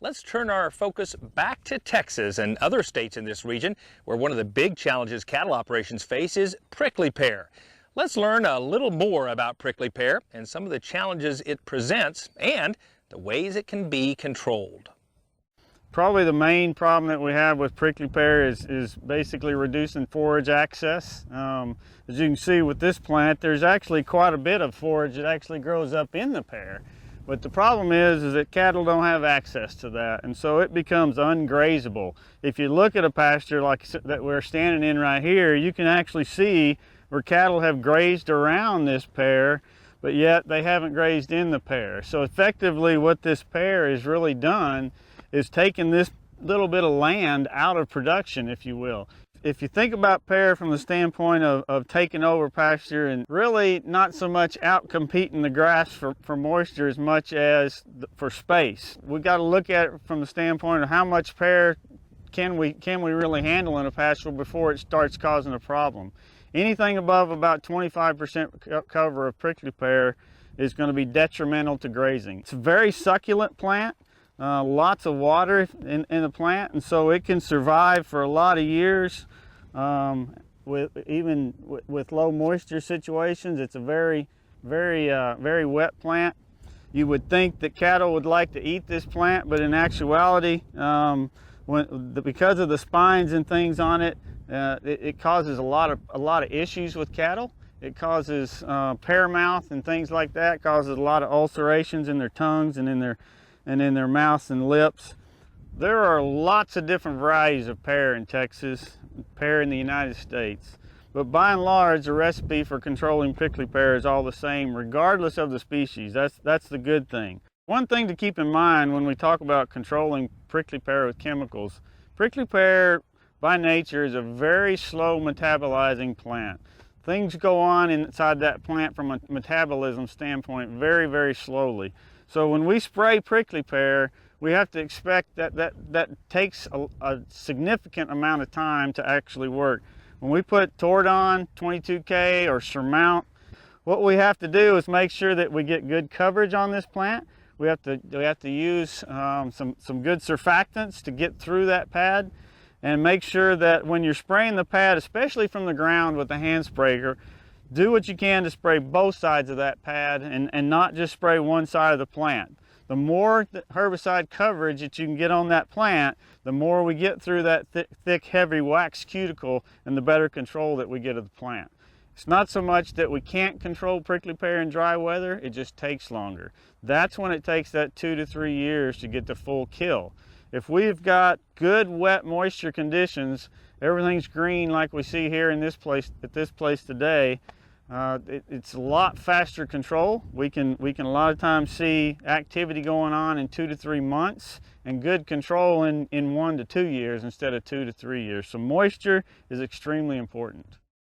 let's turn our focus back to Texas and other states in this region where one of the big challenges cattle operations face is prickly pear. Let's learn a little more about prickly pear and some of the challenges it presents and the ways it can be controlled. Probably the main problem that we have with prickly pear is basically reducing forage access. As you can see with this plant, there's actually quite a bit of forage that actually grows up in the pear. But the problem is that cattle don't have access to that, and so it becomes ungrazable. If you look at a pasture like that we're standing in right here, you can actually see where cattle have grazed around this pear, but yet they haven't grazed in the pear. So effectively what this pear has really done is taken this little bit of land out of production, if you will. If you think about pear from the standpoint of taking over pasture and really not so much out competing the grass for moisture as much as for space. We've got to look at it from the standpoint of how much pear can we really handle in a pasture before it starts causing a problem. Anything above about 25% cover of prickly pear is going to be detrimental to grazing. It's a very succulent plant. Lots of water in the plant, and so it can survive for a lot of years even with low moisture situations. It's a very wet plant. You would think that cattle would like to eat this plant, but in actuality, because of the spines and things on it, it causes a lot of issues with cattle. It causes pear mouth and things like that. It causes a lot of ulcerations in their tongues and in their mouths and lips. There are lots of different varieties of pear in Texas, pear in the United States. But by and large, the recipe for controlling prickly pear is all the same, regardless of the species. That's the good thing. One thing to keep in mind when we talk about controlling prickly pear with chemicals, prickly pear by nature is a very slow metabolizing plant. Things go on inside that plant from a metabolism standpoint very slowly. So when we spray prickly pear, we have to expect that takes a significant amount of time to actually work. When we put Tordon, 22K, or Surmount, what we have to do is make sure that we get good coverage on this plant. We have to use some good surfactants to get through that pad, and make sure that when you're spraying the pad, especially from the ground with a hand sprayer, do what you can to spray both sides of that pad and not just spray one side of the plant. The more herbicide coverage that you can get on that plant, the more we get through that thick, heavy wax cuticle, and the better control that we get of the plant. It's not so much that we can't control prickly pear in dry weather, it just takes longer. That's when it takes that 2 to 3 years to get to full kill. If we've got good wet moisture conditions, everything's green like we see here in this place at this place today, it's a lot faster control. We can a lot of times see activity going on in 2 to 3 months and good control in 1 to 2 years instead of 2 to 3 years. So moisture is extremely important.